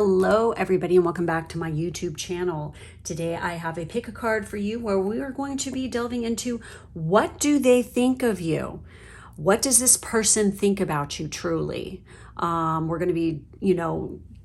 Hello everybody and welcome back to my YouTube channel. Today I have a pick a card for you where we are going to be delving into what do they think of you? What does this person think about you truly? We're going to be,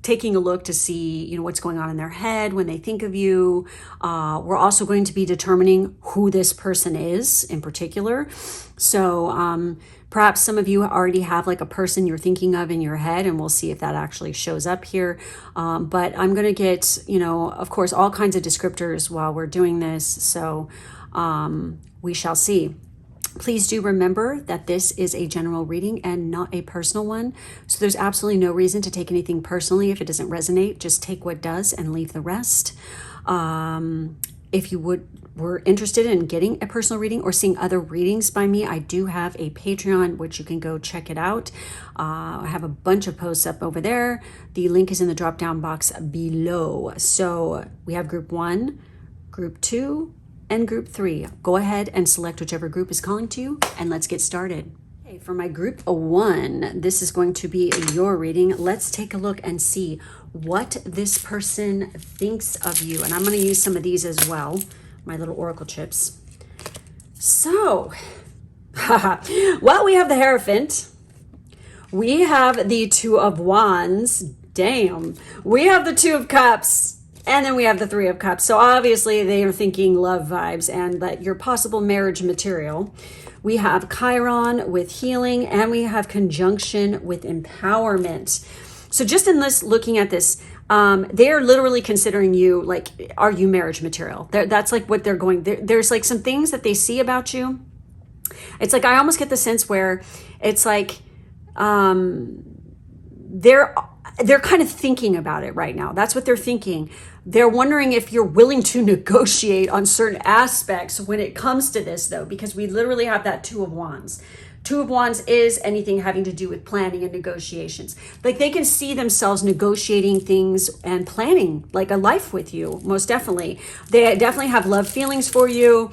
taking a look to see, what's going on in their head when they think of you. We're also going to be determining who this person is in particular. So perhaps some of you already have like a person you're thinking of in your head, and we'll see if that actually shows up here. But I'm going to get, of course, all kinds of descriptors while we're doing this. So we shall see. Please do remember that this is a general reading and not a personal one. So there's absolutely no reason to take anything personally if it doesn't resonate. Just take what does and leave the rest. If you were interested in getting a personal reading or seeing other readings by me, I do have a Patreon, which you can go check it out. I have a bunch of posts up over there. The link is in the drop-down box below. So we have group 1, group 2, and group 3. Go ahead and select whichever group is calling to you, and let's get started. Okay, for my group 1, this is going to be your reading. Let's take a look and see what this person thinks of you. And I'm going to use some of these as well, my little oracle chips. So, well, we have the Hierophant. We have the Two of Wands. Damn. We have the Two of Cups. And then we have the Three of Cups. So obviously they are thinking love vibes and that you're possible marriage material. We have Chiron with healing, and we have conjunction with empowerment. So just in this, looking at this, they are literally considering you like, are you marriage material? That's like what they're going, there's like some things that they see about you. It's like, I almost get the sense where it's like, they're kind of thinking about it right now. That's what they're thinking. They're wondering if you're willing to negotiate on certain aspects when it comes to this, though, because we literally have that Two of Wands. Two of Wands is anything having to do with planning and negotiations. Like they can see themselves negotiating things and planning like a life with you, most definitely. They definitely have love feelings for you.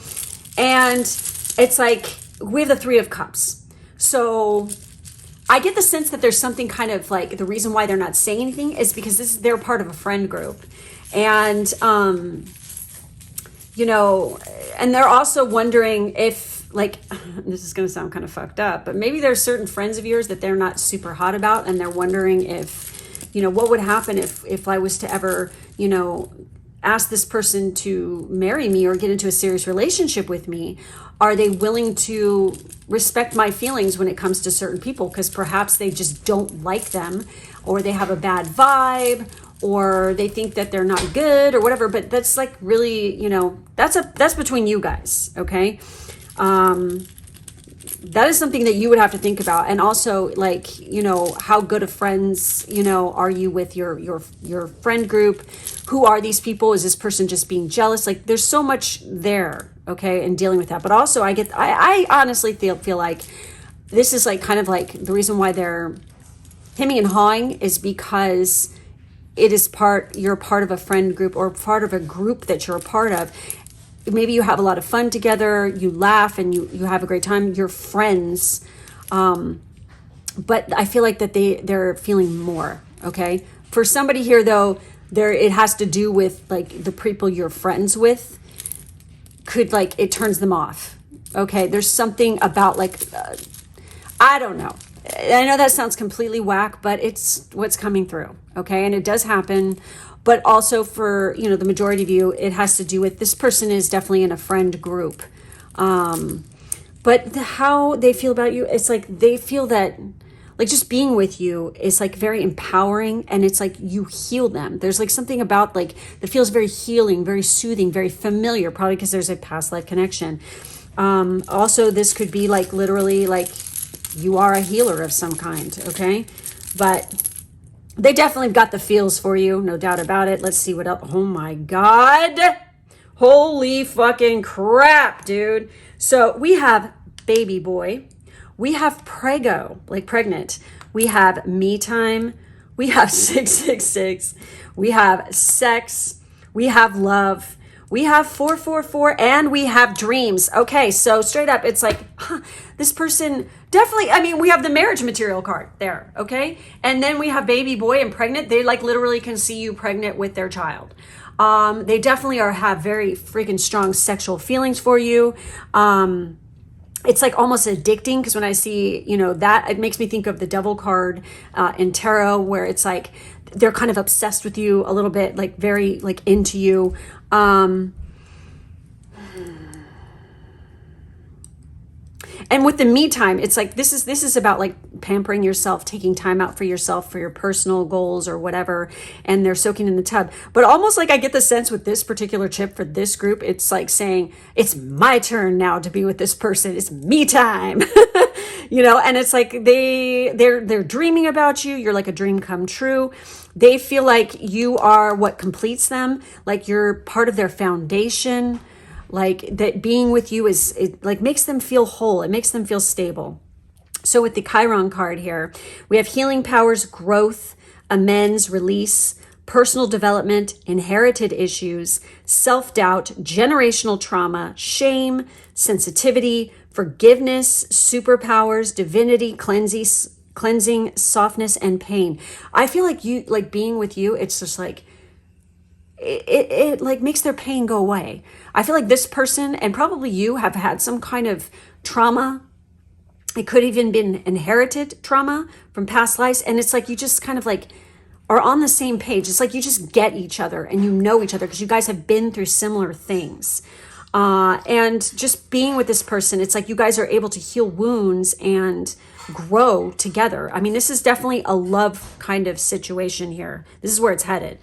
And it's like, we have the Three of Cups. So I get the sense that there's something kind of like the reason why they're not saying anything is because they're part of a friend group. And, and they're also wondering if like, this is going to sound kind of fucked up, but maybe there's certain friends of yours that they're not super hot about. And they're wondering if, what would happen if I was to ever, ask this person to marry me or get into a serious relationship with me. Are they willing to respect my feelings when it comes to certain people? Because perhaps they just don't like them, or they have a bad vibe, or they think that they're not good or whatever. But that's like really, that's between you guys. Okay. That is something that you would have to think about. And also like, how good of friends, are you with your friend group? Who are these people? Is this person just being jealous? Like there's so much there. Okay. And dealing with that. But also I honestly feel like this is like kind of like the reason why they're hemming and hawing is because you're part of a friend group or part of a group that you're a part of. Maybe you have a lot of fun together, you laugh and you have a great time, you're friends. But I feel like that they're feeling more, okay? For somebody here though, it has to do with like the people you're friends with it turns them off, okay? There's something about like, I don't know. I know that sounds completely whack, but it's what's coming through, okay? And it does happen. But also for, the majority of you, it has to do with this person is definitely in a friend group. But how they feel about you, it's like they feel that like just being with you is like very empowering, and it's like you heal them. There's like something about like that feels very healing, very soothing, very familiar, probably because there's a past life connection. Also, this could be like literally like you are a healer of some kind, okay? But they definitely got the feels for you, no doubt about it. Let's see what else. Oh my God. Holy fucking crap, dude. So we have baby boy. We have prego, like pregnant. We have me time. We have 666. We have sex. We have love. We have 444, and we have dreams. Okay, so straight up, it's like, this person definitely, I mean, we have the marriage material card there, okay? And then we have baby boy and pregnant. They like literally can see you pregnant with their child. They definitely have very freaking strong sexual feelings for you. It's like almost addicting, because when I see, you know, that, it makes me think of the devil card in tarot, where it's like they're kind of obsessed with you a little bit, like very like into you. And with the me time, it's like this is about like pampering yourself, taking time out for yourself, for your personal goals or whatever, and they're soaking in the tub. But almost like I get the sense with this particular chip for this group, it's like saying, it's my turn now to be with this person. It's me time. You know, and it's like they're dreaming about you. You're like a dream come true. They feel like you are what completes them, like you're part of their foundation. Like that being with you it like makes them feel whole. It makes them feel stable. So with the Chiron card here, we have healing powers, growth, amends, release, personal development, inherited issues, self-doubt, generational trauma, shame, sensitivity, forgiveness, superpowers, divinity, cleansing, softness, and pain. I feel like you, like being with you, it's just like, it like makes their pain go away. I feel like this person, and probably you, have had some kind of trauma. It could even been inherited trauma from past lives. And it's like you just kind of like are on the same page. It's like you just get each other and you know each other because you guys have been through similar things. And just being with this person, it's like you guys are able to heal wounds and grow together. I mean, this is definitely a love kind of situation here. This is where it's headed.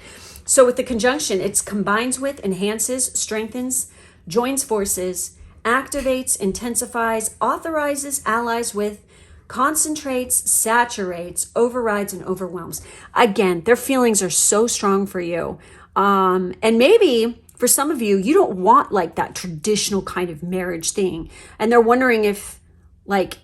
So with the conjunction, it combines with, enhances, strengthens, joins forces, activates, intensifies, authorizes, allies with, concentrates, saturates, overrides, and overwhelms. Again, their feelings are so strong for you. And maybe for some of you, you don't want like that traditional kind of marriage thing. And they're wondering if like,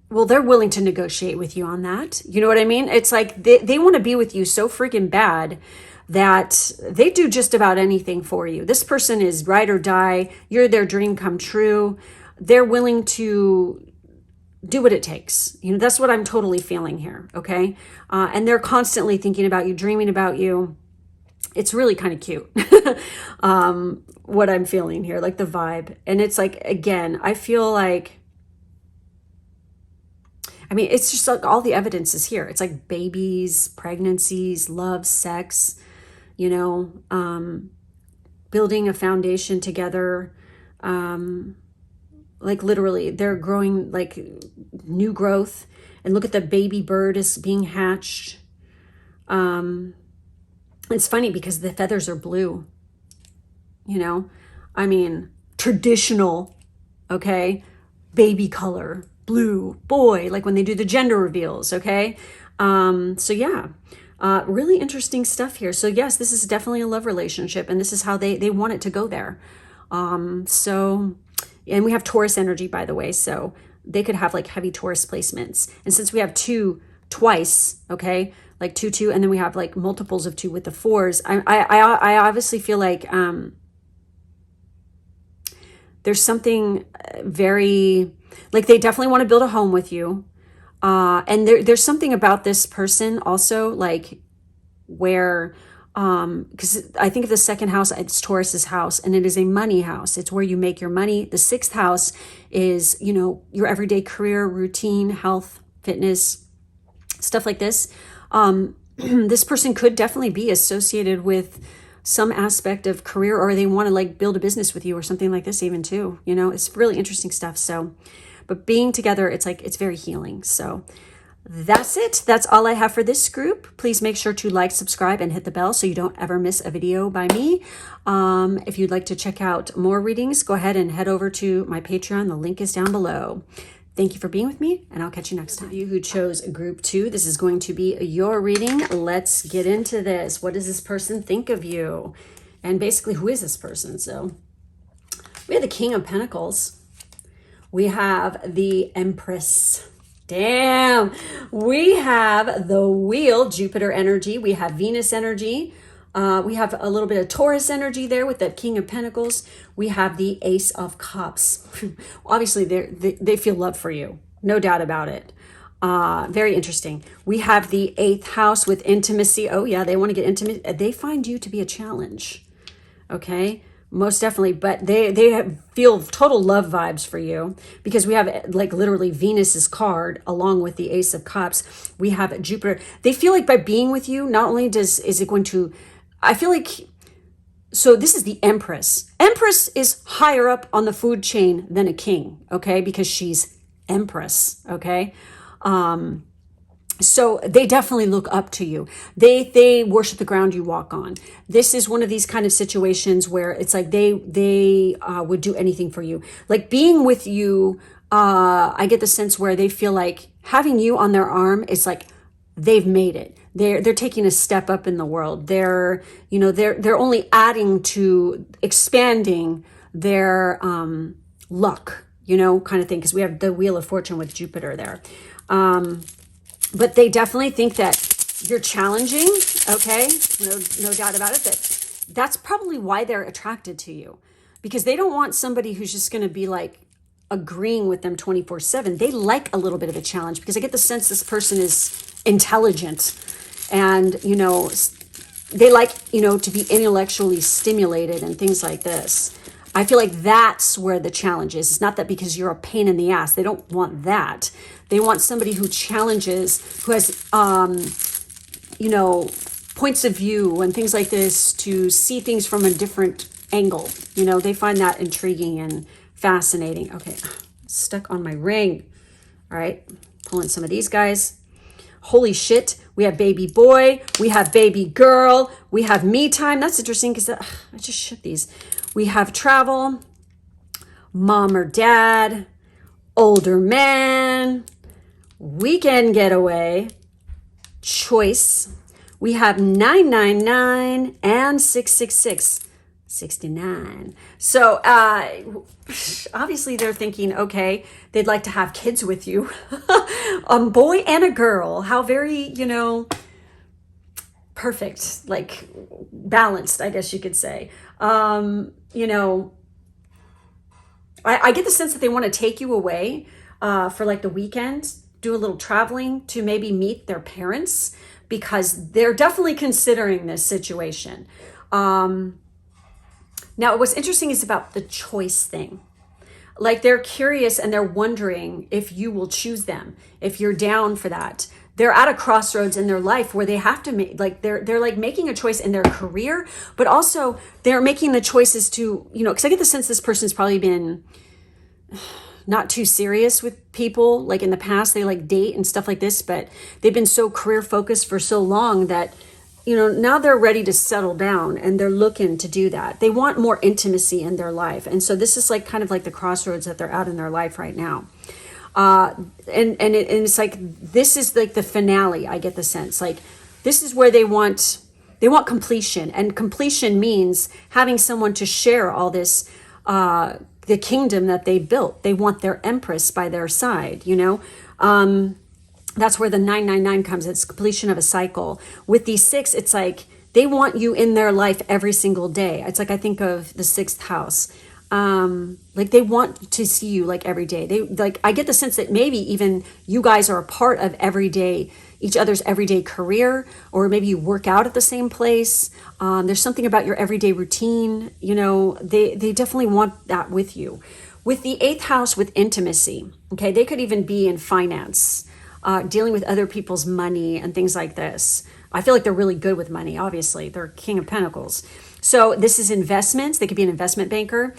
well, they're willing to negotiate with you on that. You know what I mean? It's like they want to be with you so freaking bad that they do just about anything for you. This person is ride or die. You're their dream come true. They're willing to do what it takes. You know, that's what I'm totally feeling here. Okay. And they're constantly thinking about you, dreaming about you. It's really kind of cute. What I'm feeling here, like the vibe. And it's like, again, I feel like, I mean, it's just like all the evidence is here. It's like babies, pregnancies, love, sex, you know, building a foundation together. Like literally they're growing like new growth, and look at the baby bird is being hatched. It's funny because the feathers are blue, you know, I mean, traditional, okay, baby color. Blue boy, like when they do the gender reveals. Okay. So yeah, really interesting stuff here. So yes, this is definitely a love relationship, and this is how they want it to go there. So, and we have Taurus energy, by the way, so they could have like heavy Taurus placements. And since we have two twice, okay, like 2, and then we have like multiples of 2 with the 4s, I obviously feel like there's something very, like they definitely want to build a home with you. And there's something about this person also, like where, because I think of the second house, it's Taurus's house, and it is a money house. It's where you make your money. The 6th house is, you know, your everyday career, routine, health, fitness, stuff like this. This person could definitely be associated with some aspect of career, or they want to like build a business with you or something like this even too, you know. It's really interesting stuff. So, but being together, it's like, it's very healing. So that's it. That's all I have for this group. Please make sure to like, subscribe, and hit the bell so you don't ever miss a video by me. If you'd like to check out more readings, go ahead and head over to my Patreon. The link is down below. Thank you for being with me, and I'll catch you next time. Those of you who chose group 2, this is going to be your reading. Let's get into this. What does this person think of you? And basically, who is this person? So we have the King of Pentacles. We have the Empress. Damn. We have the Wheel, Jupiter energy. We have Venus energy. We have a little bit of Taurus energy there with that King of Pentacles. We have the Ace of Cups. Obviously, they feel love for you. No doubt about it. Very interesting. We have the 8th house with intimacy. Oh, yeah, they want to get intimate. They find you to be a challenge. Okay, most definitely. But they feel total love vibes for you because we have like literally Venus's card along with the Ace of Cups. We have Jupiter. They feel like by being with you, not only is it going to, I feel like, so this is the Empress. Empress is higher up on the food chain than a king, okay, because she's Empress, okay. So they definitely look up to you. They worship the ground you walk on. This is one of these kind of situations where it's like they would do anything for you. Like being with you, I get the sense where they feel like having you on their arm is like they've made it. They're taking a step up in the world. They're only adding to expanding their luck, kind of thing, because we have the Wheel of Fortune with Jupiter there. But they definitely think that you're challenging, okay? No doubt about it. That's probably why they're attracted to you, because they don't want somebody who's just going to be like agreeing with them 24/7. They like a little bit of a challenge because I get the sense this person is intelligent and, they like, to be intellectually stimulated and things like this. I feel like that's where the challenge is. It's not that because you're a pain in the ass. They don't want that. They want somebody who challenges, who has, points of view and things like this to see things from a different angle. They find that intriguing and fascinating. Okay, stuck on my ring. All right, pulling some of these guys. Holy shit. We have baby boy. We have baby girl. We have me time. That's interesting because I just shook these. We have travel, mom or dad, older man, weekend getaway, choice. We have 999 and 666, 69. So obviously they're thinking, okay, they'd like to have kids with you. A boy and a girl. How very, perfect, like balanced, I guess you could say. I get the sense that they want to take you away for like the weekend, do a little traveling to maybe meet their parents because they're definitely considering this situation. Now, what's interesting is about the choice thing. Like they're curious and they're wondering if you will choose them, if you're down for that. They're at a crossroads in their life where they have to make, like they're like making a choice in their career, but also they're making the choices to, because I get the sense this person's probably been not too serious with people. Like in the past, they like date and stuff like this, but they've been so career focused for so long that, now they're ready to settle down and they're looking to do that. They want more intimacy in their life. And so this is like kind of like the crossroads that they're at in their life right now. And it's like, this is like the finale. I get the sense like this is where they want completion, and completion means having someone to share all this, the kingdom that they built. They want their empress by their side, that's where the 999 comes. It's completion of a cycle. With the 6, it's like they want you in their life every single day. It's like I think of the 6th house. Like they want to see you like every day. They like, I get the sense that maybe even you guys are a part of each other's everyday career, or maybe you work out at the same place. There's something about your everyday routine. They definitely want that with you. With the 8th house with intimacy, okay, they could even be in finance, dealing with other people's money and things like this. I feel like they're really good with money. Obviously, they're King of Pentacles. So this is investments. They could be an investment banker,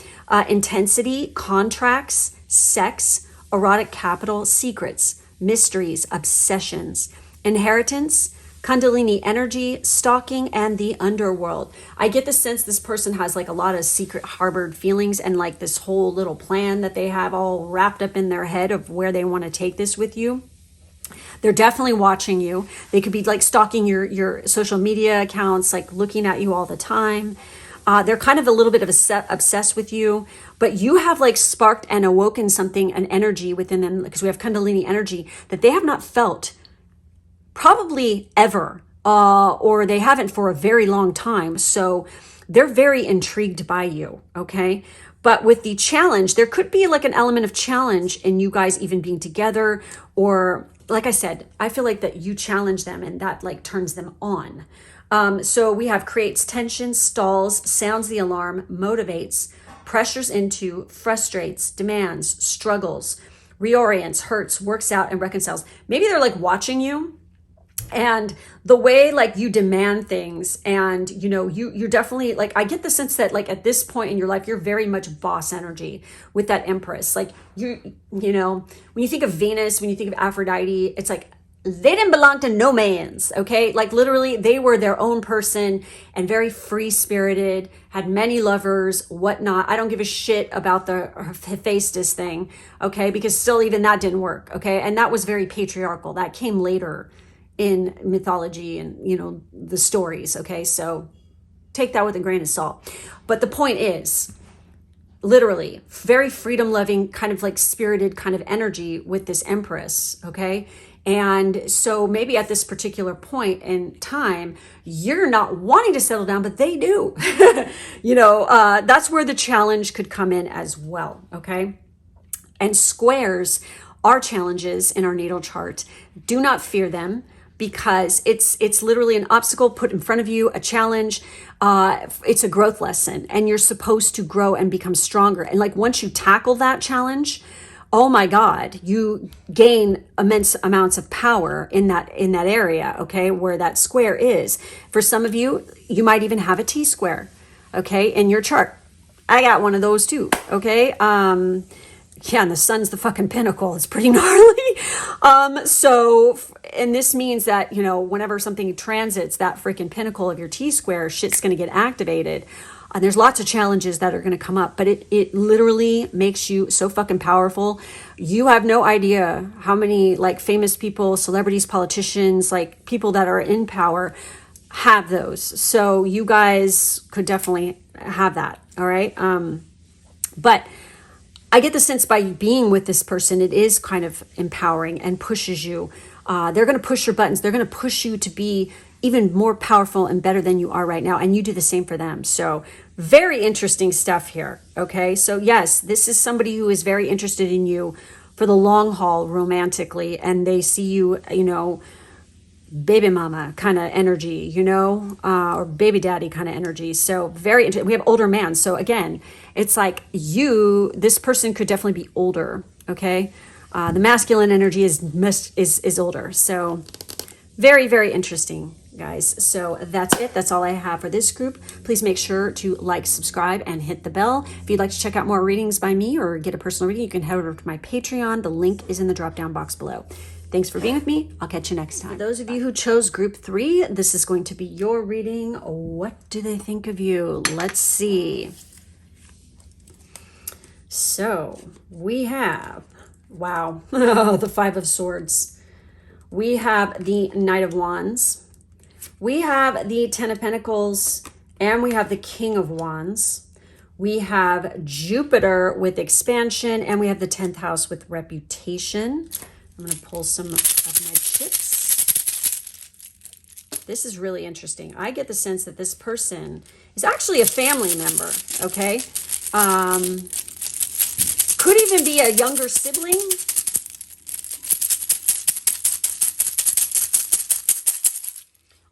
intensity, contracts, sex, erotic capital, secrets, mysteries, obsessions, inheritance, Kundalini energy, stalking, and the underworld. I get the sense this person has like a lot of secret harbored feelings and like this whole little plan that they have all wrapped up in their head of where they want to take this with you. They're definitely watching you. They could be like stalking your social media accounts, like looking at you all the time. They're kind of a little bit of obsessed with you, but you have like sparked and awoken something, an energy within them, because we have Kundalini energy that they have not felt probably ever or they haven't for a very long time. So they're very intrigued by you, okay? But with the challenge, there could be like an element of challenge in you guys even being together, or like I said, I feel like that you challenge them and that like turns them on. So we have creates tension, stalls, sounds the alarm, motivates, pressures into, frustrates, demands, struggles, reorients, hurts, works out, and reconciles. Maybe they're like watching you, and the way like you demand things, and you know, you're definitely like, I get the sense that like at this point in your life, you're very much boss energy with that Empress. Like you know, when you think of Venus, when you think of Aphrodite, it's like they didn't belong to no man's, okay? Like literally they were their own person and very free spirited, had many lovers, whatnot. I don't give a shit about the Hephaestus thing, okay? Because still even that didn't work, okay? And that was very patriarchal. That came later in mythology and, you know, the stories, okay? So take that with a grain of salt. But the point is, literally, very freedom-loving, kind of like spirited kind of energy with this Empress, okay? And so maybe at this particular point in time, you're not wanting to settle down, but they do. You know, that's where the challenge could come in as well, okay? And squares are challenges in our natal chart. Do not fear them, because it's literally an obstacle put in front of you, a challenge. It's a growth lesson, and you're supposed to grow and become stronger. And like once you tackle that challenge, oh my God, you gain immense amounts of power in that area, okay, where that square is. For some of you, you might even have a T-square, okay, in your chart. I got one of those too, okay? Yeah, and the sun's the fucking pinnacle. It's pretty gnarly. And this means that, you know, whenever something transits that freaking pinnacle of your T-square, shit's going to get activated. And there's lots of challenges that are going to come up, but it literally makes you so fucking powerful. You have no idea how many like famous people, celebrities, politicians, like people that are in power have those. So you guys could definitely have that. All right. But I get the sense by being with this person, it is kind of empowering and pushes you. They're going to push your buttons. They're going to push you to be even more powerful and better than you are right now. And you do the same for them. So very interesting stuff here. Okay. So yes, this is somebody who is very interested in you for the long haul romantically. And they see you, you know, baby mama kind of energy, you know, or baby daddy kind of energy. So very interesting. We have older man. So again, it's like this person could definitely be older. Okay. The masculine energy is older. So very, very interesting, guys. So that's it. That's all I have for this group. Please make sure to like, subscribe, and hit the bell. If you'd like to check out more readings by me or get a personal reading, you can head over to my Patreon. The link is in the drop-down box below. Thanks for being with me. I'll catch you next time. For those of you who chose group 3, this is going to be your reading. What do they think of you? Let's see. So we have, wow, the 5 of Swords. We have the Knight of Wands. We have the 10 of Pentacles, and we have the King of Wands. We have Jupiter with expansion, and we have the 10th house with reputation. I'm going to pull some of my chips. This is really interesting. I get the sense that this person is actually a family member, okay? Could even be a younger sibling.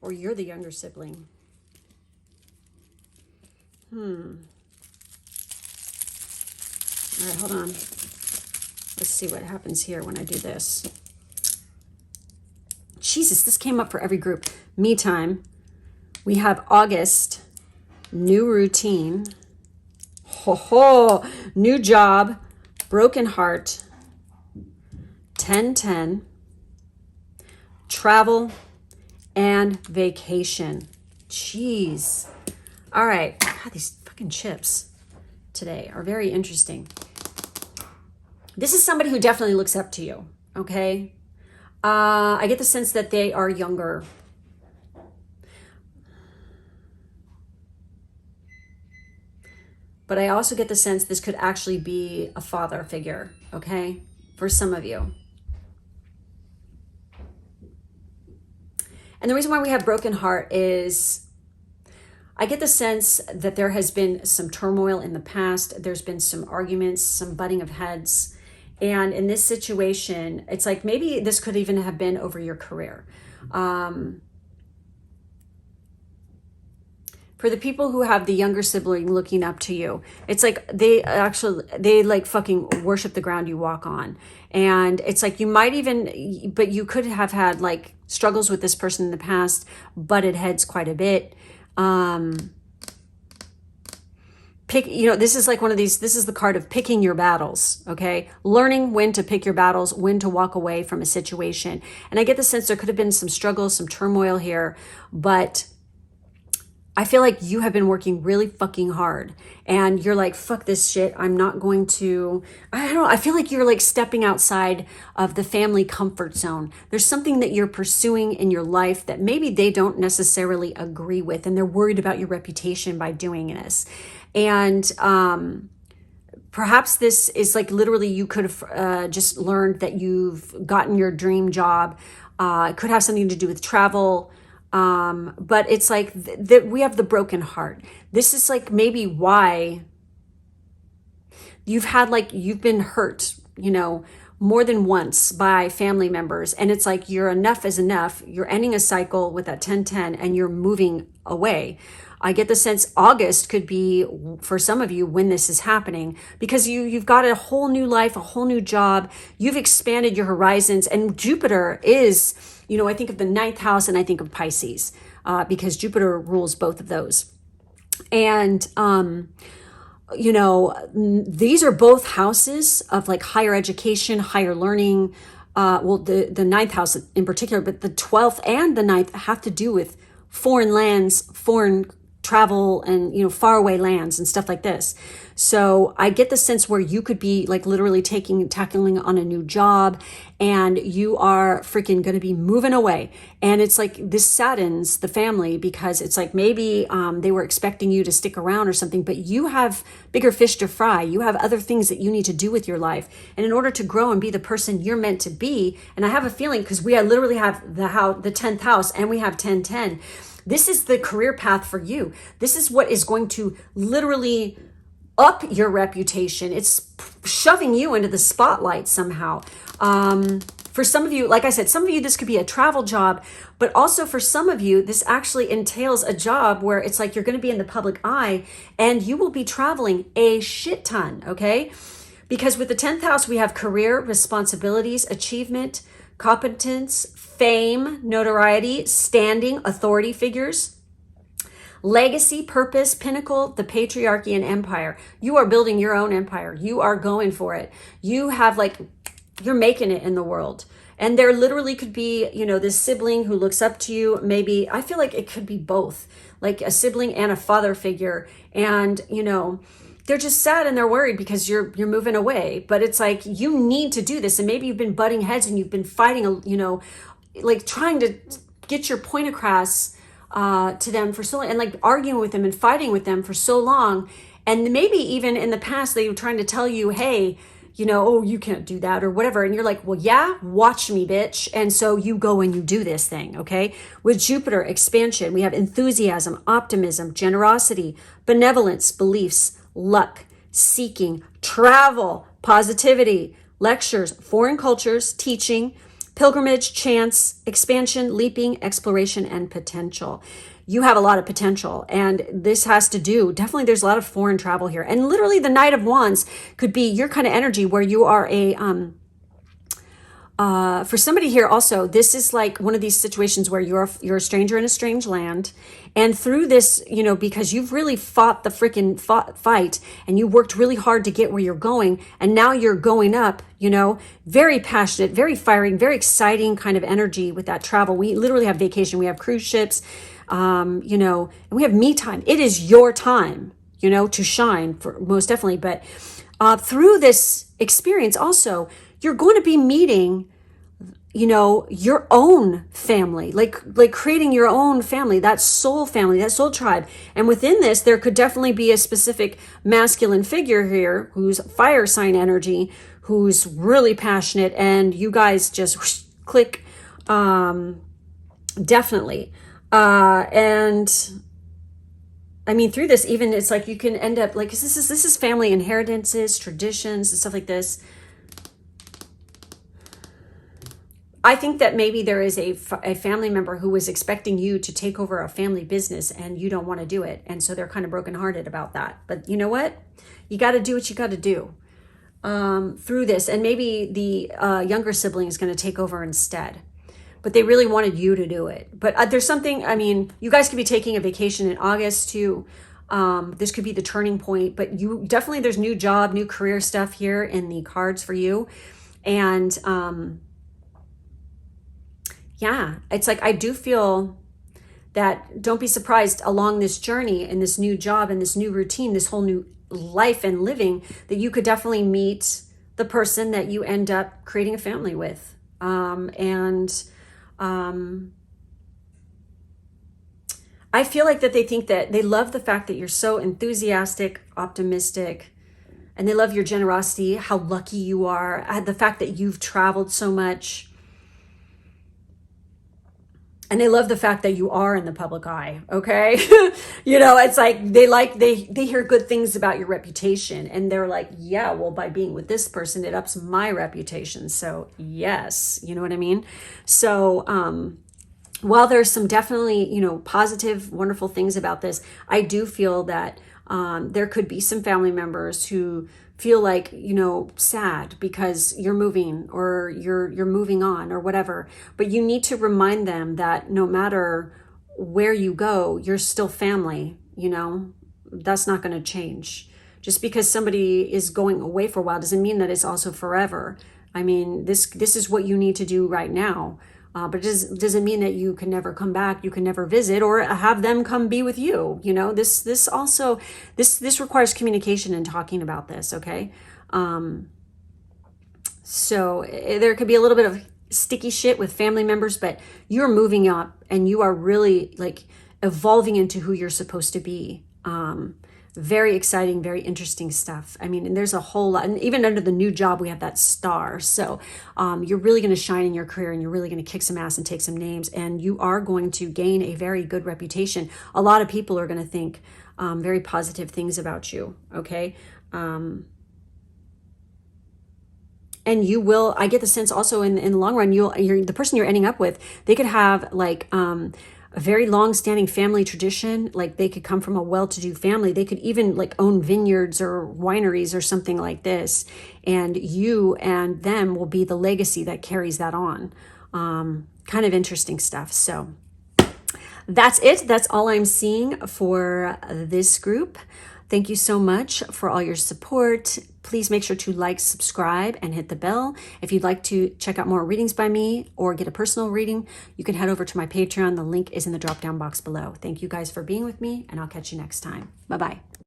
Or you're the younger sibling. All right, hold on. Let's see what happens here when I do this. Jesus, this came up for every group. Me time. We have August. New routine. New job. Broken heart. 10-10. Travel. And vacation. Jeez. All right. God, these fucking chips today are very interesting. This is somebody who definitely looks up to you, okay? I get the sense that they are younger. But I also get the sense this could actually be a father figure, okay? For some of you. And the reason why we have broken heart is I get the sense that there has been some turmoil in the past. There's been some arguments, some butting of heads. And in this situation, it's like maybe this could even have been over your career. For the people who have the younger sibling looking up to you, it's like they like fucking worship the ground you walk on. And it's like you might even, but you could have had like struggles with this person in the past, butted heads quite a bit. This is like one of these, this is the card of picking your battles, okay? Learning when to pick your battles, when to walk away from a situation. And I get the sense there could have been some struggles, some turmoil here, but I feel like you have been working really fucking hard and you're like, fuck this shit. I'm not going to, I don't know. I feel like you're like stepping outside of the family comfort zone. There's something that you're pursuing in your life that maybe they don't necessarily agree with. And they're worried about your reputation by doing this. And, perhaps this is like literally you could have just learned that you've gotten your dream job. It could have something to do with travel. But it's like that we have the broken heart. This is like maybe why you've been hurt, more than once by family members. And it's like your enough is enough. You're ending a cycle with that 10-10 and you're moving away. I get the sense August could be for some of you when this is happening because you've got a whole new life, a whole new job. You've expanded your horizons, and Jupiter is, I think of the 9th house and I think of Pisces because Jupiter rules both of those. And, these are both houses of like higher education, higher learning. The 9th house in particular, but the 12th and the 9th have to do with foreign lands, foreign travel, and faraway lands and stuff like this. So I get the sense where you could be like literally tackling on a new job and you are freaking going to be moving away. And it's like this saddens the family because it's like maybe they were expecting you to stick around or something, but you have bigger fish to fry. You have other things that you need to do with your life. And in order to grow and be the person you're meant to be, and I have a feeling because we literally have the 10th house and we have 10-10. This is the career path for you. This is what is going to literally up your reputation. It's shoving you into the spotlight somehow. For some of you, like I said, some of you, this could be a travel job, but also for some of you, this actually entails a job where it's like you're going to be in the public eye and you will be traveling a shit ton, okay? Because with the 10th house, we have career, responsibilities, achievement, competence, fame, notoriety, standing, authority figures, legacy, purpose, pinnacle, the patriarchy, and empire. You are building your own empire. You are going for it. You're making it in the world. And there literally could be, this sibling who looks up to you. Maybe, I feel like it could be both, like a sibling and a father figure. And, they're just sad and they're worried because you're moving away. But it's like, you need to do this. And maybe you've been butting heads and you've been fighting, like trying to get your point across to them for so long, and like arguing with them and fighting with them for so long. And maybe even in the past, they were trying to tell you, hey, oh, you can't do that or whatever. And you're like, well, yeah, watch me, bitch. And so you go and you do this thing, okay? With Jupiter, expansion, we have enthusiasm, optimism, generosity, benevolence, beliefs, luck, seeking, travel, positivity, lectures, foreign cultures, teaching, pilgrimage, chance, expansion, leaping, exploration, and potential. You have a lot of potential, and this has to do, definitely there's a lot of foreign travel here. And literally the Knight of Wands could be your kind of energy where you are for somebody here also, this is like one of these situations where you're a stranger in a strange land. And through this, because you've really fought the freaking fight and you worked really hard to get where you're going. And now you're going up, very passionate, very firing, very exciting kind of energy with that travel. We literally have vacation. We have cruise ships, and we have me time. It is your time, to shine for most definitely. But through this experience also, you're going to be meeting, your own family, like creating your own family, that soul tribe. And within this, there could definitely be a specific masculine figure here who's fire sign energy, who's really passionate, and you guys just click. Definitely. And I mean, through this, even it's like you can end up like, this is family inheritances, traditions, and stuff like this. I think that maybe there is a family member who was expecting you to take over a family business and you don't want to do it. And so they're kind of brokenhearted about that. But you know what? You got to do what you got to do through this. And maybe the younger sibling is going to take over instead. But they really wanted you to do it. But there's something, I mean, you guys could be taking a vacation in August too. This could be the turning point. But you definitely, there's new job, new career stuff here in the cards for you. And yeah, it's like, I do feel that don't be surprised along this journey and this new job and this new routine, this whole new life and living, that you could definitely meet the person that you end up creating a family with. I feel like that they think that they love the fact that you're so enthusiastic, optimistic, and they love your generosity, how lucky you are, the fact that you've traveled so much. And they love the fact that you are in the public eye, okay? You know, it's like they hear good things about your reputation, and they're like, yeah, well, by being with this person, it ups my reputation. So yes, you know what I mean? So while there's some definitely, you know, positive, wonderful things about this, I do feel that there could be some family members who feel like, you know, sad because you're moving or you're moving on or whatever. But you need to remind them that no matter where you go, you're still family, you know, that's not going to change. Just because somebody is going away for a while doesn't mean that it's also forever. I mean, this is what you need to do right now. But it doesn't mean that you can never come back, you can never visit, or have them come be with you. You know, this requires communication and talking about this, okay? So there could be a little bit of sticky shit with family members, but you're moving up and you are really like evolving into who you're supposed to be. Very exciting, very interesting stuff. I mean, and there's a whole lot, and even under the new job, we have that star. So you're really going to shine in your career, and you're really going to kick some ass and take some names, and you are going to gain a very good reputation. A lot of people are going to think very positive things about you, okay? And you will, I get the sense also in the long run, the person you're ending up with, they could have like a very long-standing family tradition. Like they could come from a well-to-do family. They could even like own vineyards or wineries or something like this. And you and them will be the legacy that carries that on. Kind of interesting stuff. So that's it. That's all I'm seeing for this group. Thank you so much for all your support. Please make sure to like, subscribe, and hit the bell. If you'd like to check out more readings by me or get a personal reading, you can head over to my Patreon. The link is in the drop-down box below. Thank you guys for being with me, and I'll catch you next time. Bye-bye.